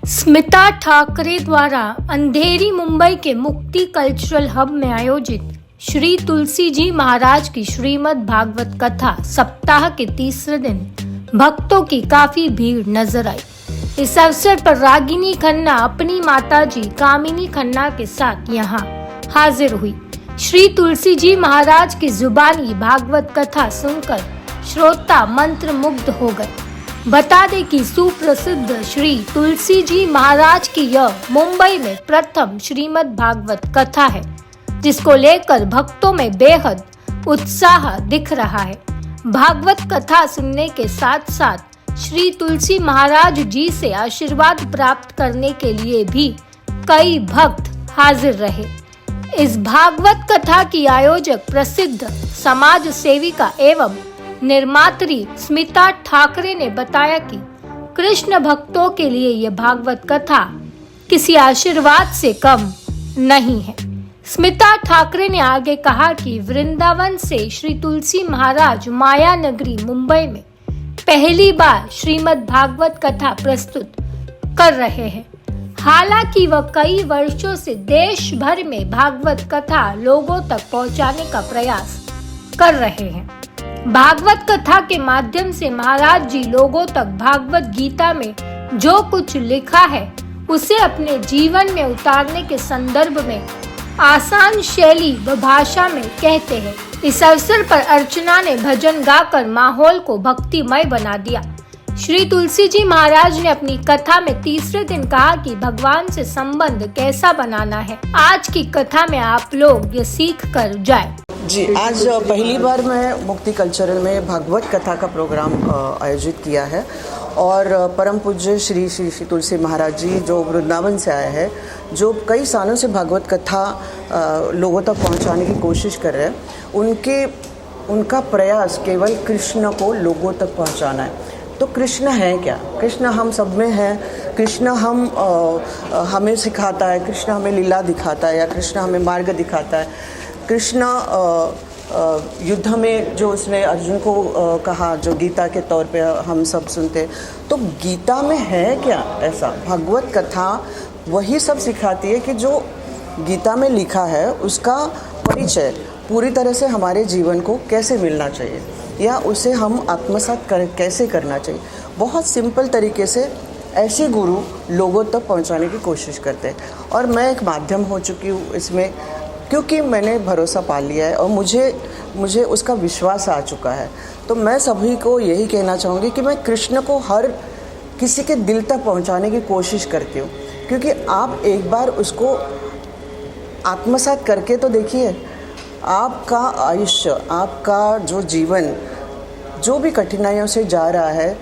स्मिता ठाकरे द्वारा अंधेरी मुंबई के मुक्ति कल्चरल हब में आयोजित श्री तुलसी जी महाराज की श्रीमद् भागवत कथा सप्ताह के तीसरे दिन भक्तों की काफी भीड़ नजर आई। इस अवसर पर रागिनी खन्ना अपनी माताजी कामिनी खन्ना के साथ यहाँ हाजिर हुई। श्री तुलसी जी महाराज की जुबानी भागवत कथा सुनकर श्रोता मंत्र मुग्ध हो गए। बता दें कि सुप्रसिद्ध श्री तुलसी जी महाराज की यह मुंबई में प्रथम श्रीमद् भागवत कथा है, जिसको लेकर भक्तों में बेहद उत्साह दिख रहा है। भागवत कथा सुनने के साथ साथ श्री तुलसी महाराज जी से आशीर्वाद प्राप्त करने के लिए भी कई भक्त हाजिर रहे। इस भागवत कथा की आयोजक प्रसिद्ध समाज सेविका एवं निर्मात्री स्मिता ठाकरे ने बताया कि कृष्ण भक्तों के लिए यह भागवत कथा किसी आशीर्वाद से कम नहीं है। स्मिता ठाकरे ने आगे कहा कि वृंदावन से श्री तुलसी महाराज माया नगरी मुंबई में पहली बार श्रीमद् भागवत कथा प्रस्तुत कर रहे हैं। हालांकि वह कई वर्षों से देश भर में भागवत कथा लोगों तक पहुंचाने का प्रयास कर रहे हैं। भागवत कथा के माध्यम से महाराज जी लोगों तक भागवत गीता में जो कुछ लिखा है उसे अपने जीवन में उतारने के संदर्भ में आसान शैली व भाषा में कहते हैं। इस अवसर पर अर्चना ने भजन गाकर माहौल को भक्तिमय बना दिया। श्री तुलसी जी महाराज ने अपनी कथा में तीसरे दिन कहा कि भगवान से संबंध कैसा बनाना है। आज की कथा में आप लोग ये सीख कर जाए। जी, आज पहली बार मैं मुक्ति कल्चरल में भागवत कथा का प्रोग्राम आयोजित किया है और परम पूज्य श्री श्री तुलसी महाराज जी जो वृंदावन से आए हैं, जो कई सालों से भागवत कथा लोगों तक पहुंचाने की कोशिश कर रहे हैं, उनका प्रयास केवल कृष्ण को लोगों तक पहुंचाना है। तो कृष्ण है क्या? कृष्ण हम सब में है। कृष्ण हमें सिखाता है, कृष्ण हमें लीला दिखाता है या कृष्ण हमें मार्ग दिखाता है। कृष्ण युद्ध में जो उसने अर्जुन को कहा, जो गीता के तौर पे हम सब सुनते, तो गीता में है क्या ऐसा? भागवत कथा वही सब सिखाती है कि जो गीता में लिखा है उसका परिचय पूरी तरह से हमारे जीवन को कैसे मिलना चाहिए या उसे हम आत्मसात कैसे करना चाहिए। बहुत सिंपल तरीके से ऐसे गुरु लोगों तक पहुंचाने की कोशिश करते हैं और मैं एक माध्यम हो चुकी हूँ इसमें, क्योंकि मैंने भरोसा पा लिया है और मुझे उसका विश्वास आ चुका है। तो मैं सभी को यही कहना चाहूँगी कि मैं कृष्ण को हर किसी के दिल तक पहुँचाने की कोशिश करती हूँ, क्योंकि आप एक बार उसको आत्मसात करके तो देखिए, आपका आयुष्य, आपका जो जीवन जो भी कठिनाइयों से जा रहा है,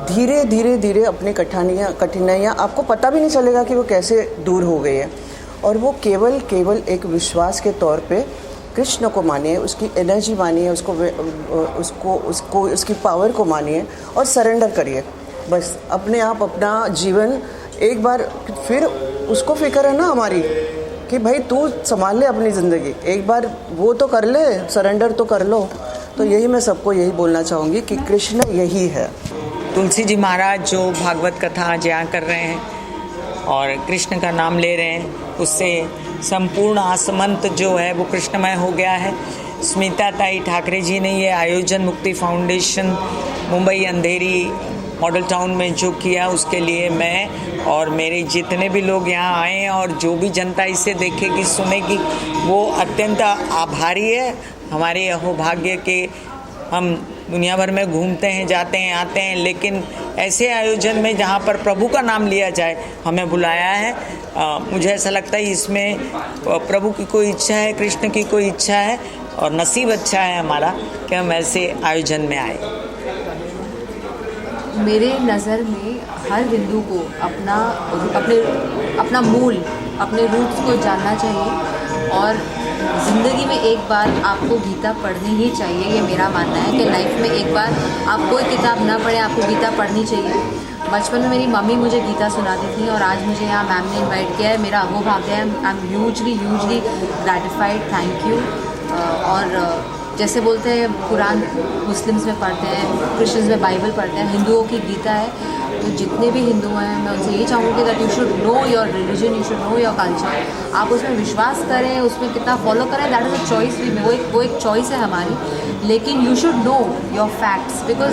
धीरे धीरे धीरे अपनी कठिनाइयाँ आपको पता भी नहीं चलेगा कि वो कैसे दूर हो गई है। और वो केवल एक विश्वास के तौर पे कृष्ण को मानिए, उसकी एनर्जी मानिए, उसकी पावर को मानिए और सरेंडर करिए। बस अपने आप अपना जीवन एक बार फिर उसको फिक्र है ना हमारी कि भाई तू संभाल ले अपनी ज़िंदगी, एक बार वो तो कर ले, सरेंडर तो कर लो। तो यही मैं सबको यही बोलना चाहूँगी कि कृष्ण यही है। तुलसी जी महाराज जो भागवत कथा आज यहाँ कर रहे हैं और कृष्ण का नाम ले रहे हैं, उससे संपूर्ण आसमंत जो है वो कृष्णमय हो गया है। स्मिता ताई ठाकरे जी ने ये आयोजन मुक्ति फाउंडेशन मुंबई अंधेरी मॉडल टाउन में जो किया, उसके लिए मैं और मेरे जितने भी लोग यहाँ आए हैं और जो भी जनता इसे देखेगी सुनेगी, वो अत्यंत आभारी है। हमारे अहोभाग्य के हम दुनिया भर में घूमते हैं, जाते हैं, आते हैं, लेकिन ऐसे आयोजन में जहाँ पर प्रभु का नाम लिया जाए हमें बुलाया है। मुझे ऐसा लगता है इसमें प्रभु की कोई इच्छा है, कृष्ण की कोई इच्छा है और नसीब अच्छा है हमारा कि हम ऐसे आयोजन में आए। मेरे नज़र में हर हिंदू को अपना मूल, अपने रूट्स को जानना चाहिए और ज़िंदगी में एक बार आपको गीता पढ़नी ही चाहिए। ये मेरा मानना है कि लाइफ में एक बार आप कोई किताब ना पढ़े, आपको गीता पढ़नी चाहिए। बचपन में मेरी मम्मी मुझे गीता सुनाती थी और आज मुझे यहाँ मैम ने इनवाइट किया है। मेरा अहोभाग्य है। I am hugely gratified. Thank you. और जैसे बोलते हैं कुरान मुस्लिम्स में पढ़ते हैं, क्रिश्चियंस में बाइबल पढ़ते हैं, हिंदुओं की गीता है। तो जितने भी हिंदू हैं मैं उनसे यही चाहूँगी that you should know your religion, you should know your culture. आप उसमें विश्वास करें, उसमें कितना फॉलो करें, दैट इज़ अ चॉइस वो एक चॉइस है हमारी, लेकिन you should know your facts because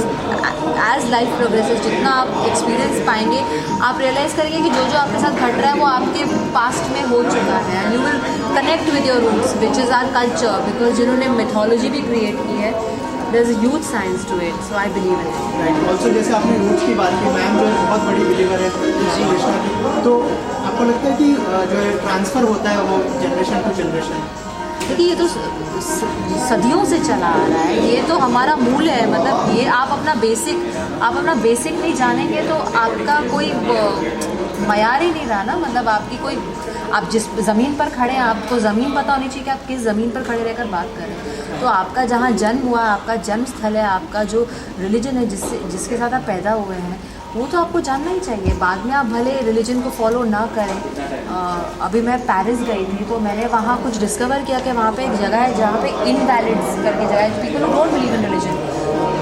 as life progresses जितना आप एक्सपीरियंस पाएंगे आप रियलाइज़ करेंगे कि जो जो आपके साथ घट रहा है वो आपके पास्ट में हो चुका है। And you will connect with your roots which is our culture, because जिन्होंने मिथोलॉजी भी क्रिएट की है, there is a huge science to it, so I believe in it. Right. Also जैसे आपने रूट्स की बात की, मैम जो है बहुत बड़ी बिलीवर है कृष्णा की, तो आपको लगता है कि जो है ट्रांसफ़र होता है वो जनरेशन टू जनरेशन? देखिए ये तो सदियों से चला आ रहा है, ये तो हमारा मूल है। मतलब ये आप अपना बेसिक नहीं जानेंगे तो आपका कोई मयार ही नहीं रहा ना। मतलब आपकी कोई, आप जिस ज़मीन पर खड़े हैं आपको ज़मीन पता होनी चाहिए कि आप किस ज़मीन पर खड़े रहकर बात कर रहे हैं। तो आपका जहाँ जन्म हुआ, आपका जन्म स्थल है, आपका जो रिलीजन है जिसके साथ आप पैदा हुए हैं, वो तो आपको जानना ही चाहिए। बाद में आप भले रिलीजन को फॉलो ना करें। अभी मैं पेरिस गई थी तो मैंने वहाँ कुछ डिस्कवर किया कि वहाँ पे एक जगह है जहाँ पे इनवैलिड्स करके जगह है, people who don't believe in religion.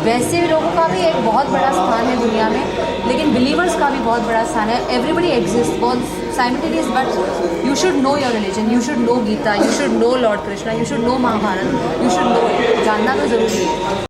वैसे लोगों का भी एक बहुत बड़ा स्थान है दुनिया में, लेकिन बिलीवर्स का भी बहुत बड़ा स्थान है। एवरीबडी एग्जिस्ट बहुत simultaneous, but you should know your religion, you should know Gita, you should know lord Krishna, you should know Mahabharata, you should know, जानना तो ज़रूरी है।